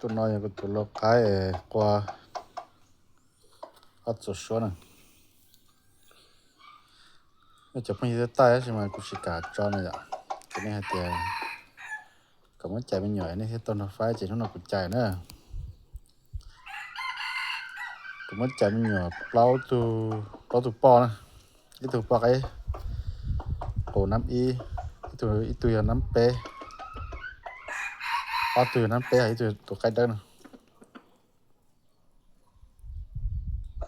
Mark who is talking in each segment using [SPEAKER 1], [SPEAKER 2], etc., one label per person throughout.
[SPEAKER 1] ตัวน้อยก็ตัวล็อกคายกว่าอัดสดๆน่ะไม่จะไม่ได้ตายใช่มั้ยกูสิกาจอนี่อ่ะก็นี่ให้แต่ก็มันใจมันหน่อยนี่ที่ต้นไฟใจทุกหน่อยกูใจเนาะก็มันใจมันหน่อยเล่าตัวปอนะอีตัวปอไอ้โหน้ำอีตัวน้ำเปเอาตัวน้ำเปให้ตัวไก่เด้อนะ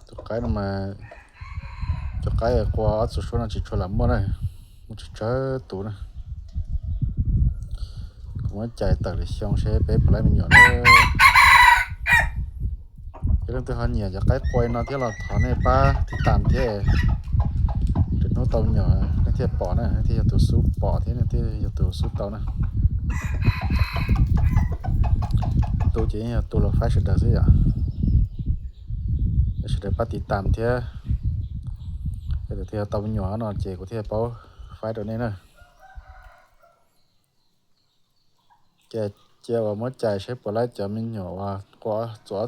[SPEAKER 1] ตัวไก่น่ะมาตัวไก่กว่าสุดๆน่ะสิชวนละมื้อน่ะมันจะเจอตัวนะก็มันใจตักเลยช่องเชเปปลายมันหน่อยเนาะเรื่องตัวหันเนี่ยจะไก่ปล่อยเนาะที่เราถอนให้ป้าที่ตามที่ถึงโนตเหนียวนะที่ปอนะที่จะตัวซุปปอที่จะตัวซุปเตานะตัวจริงตัวเราไฟสุดสิอ่ะสุดปฏิตามที่แต่ที่เตาเหนียวเนาะเจกูที่เป้าไฟตัวนี้นะแกเจ้าว่าเมื่อใจใช้ปลายจะมีเหนียวว่ากว่าตัว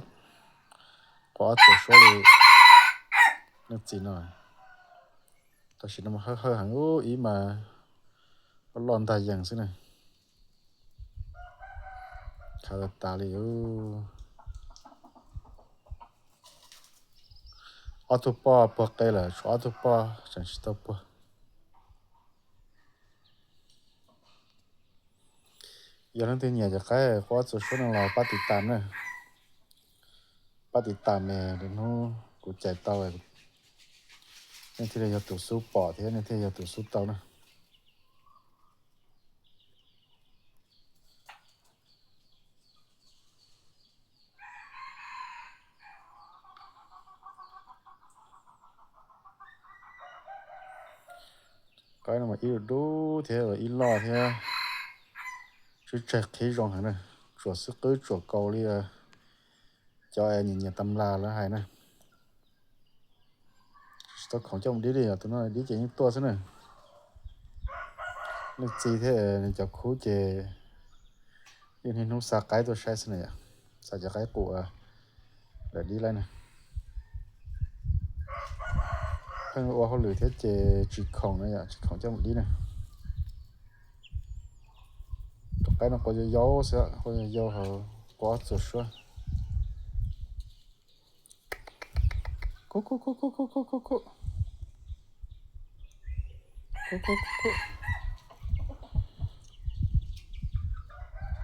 [SPEAKER 1] ช่วยนึกจีหน่อยแต่สินมาเฮ้อหังอีมาร้อนตายอย่างสินะคาตาลีAutopa pakailah autopa senstapaอย่างนั้นที่เนี่ยจะใครขอสุดๆเราปฏิตามนะปฏิตามแม่เดี๋ยวนู้กูใจเต้าไอ้นี่ที่จะตัวสู้ปอดที่นี่ที่จะตัวสู้เต้านะก็นั่นมาอีดูเท่าอีล้อเท่าชุดแจ็คที่รองหันนะจวดซึกเกยจวดเกาหลีจอยเนี่ยตำราแล้วหายนะตัวของเจ้ามันดีๆตัวน้อยดีจริงตัวซะหน่อยนึกจีเท่าจะคู่เจยินให้นุ่งสักไก่ตัวใช้ซะหน่อยสักจะไก่กูเดี๋ยวดีเลยนะเพิ่งว่าเขาหรือเท่เจจีของนะจีของเจ้ามันดีนะตัวไก่nó có dấu sẽ có dấu họ có chỗ xưa cô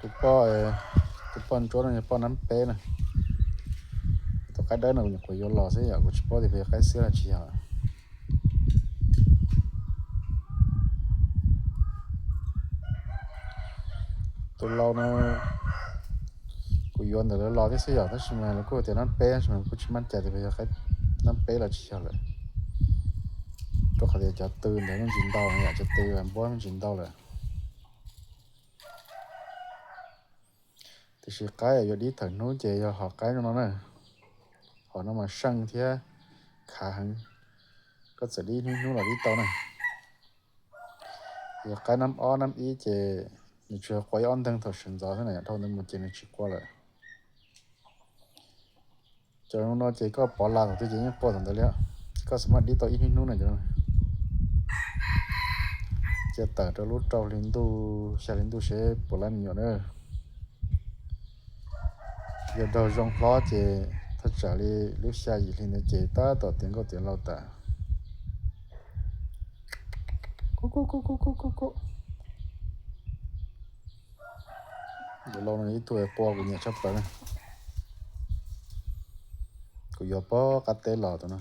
[SPEAKER 1] tụi po chỗ này po nắm bé này tụi cái đó nó cũng có vô lò thế à của po thì về cái xưa là chỉ hả tụi lâu nó của vô nó lò thế xưa à thế mà nó có thể nắm bé mà cũng chỉ mang chạy thì về cái nắm bé là chỉ hả rồi có thể cho từ để nó chuyển đau này cho từ làm bó nó chuyển đau rồi thì sự cái ở đi thằng nó chơi họ cái nó nè họ nó mà săn thế khả hẳn có sẽ đi nó là đi tao này giờ cái năm o năm ý chơi mình chưa quay on thằng thật sinh gió thế này thôi nên một chơi nó chỉ qua rồi cho nó chơi có bỏ la thì chơi nó qua thằng đó liền có smart đi tao ý nó này cho chơi tờ cho lúc trâu lên tu sẽ bỏ la nhiều nữa giờ đầu trong khó chơi thật trả li lúc xa gì thì nó chơi ta tỏ tiếng có tiếng lâu ta cô giờ lâu này tuổi po của nhà chấp tới này của giờ po cắt té lò tao này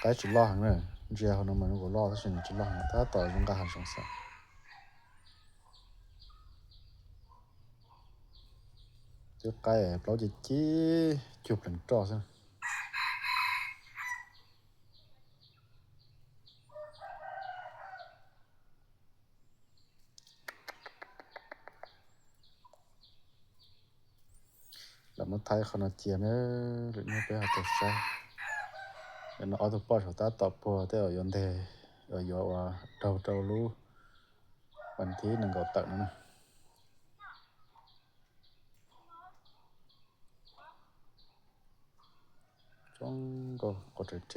[SPEAKER 1] cái chỉ lo hàng này giờ họ nó mà nó có lo thì chỉ lo hàng ta tỏ trong cả hàng sống sao cái bao giờ chỉ chụp lần trò xem แล้วมันไทยเขานาเจียนหรือไม่ไปหาตัวใช้แล้วเอาตัวปอดเขาตาตอบพอแต่เอายอนเทเอาอยู่ว่าเรารู้วันที่1ก็ตักนั่นนะจ้องก็กดเจ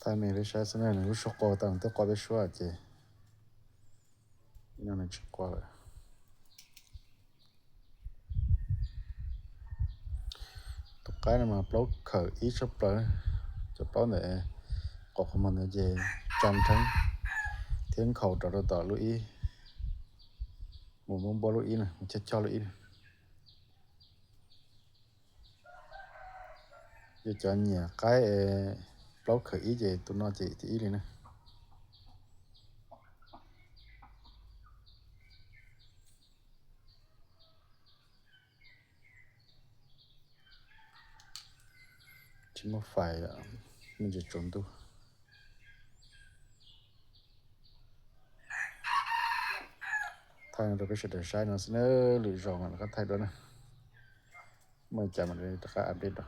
[SPEAKER 1] ถ้าไม่ไปใช้สนั่นรู้ชกต่างแต่ก็ไปช่วยเจนั่นชกเลยตกกันมาปลอกเขาอีชปลจะปลอกเนี่ยก็ขมันเจจันทั้งเที่ยงเขาต่อลุยหมู่บอลุยนะมันจะลุยจะจอนเนี่ยใกล้ปลอกเขาอีเจตัวนอเจที่อีเลยนะชิมไฟมันจะจนตัวทางเราไปใช้นะเสนอหรือรองกันก็ไทยด้วยนะเมื่อจะมันเลยตะกอัปเดต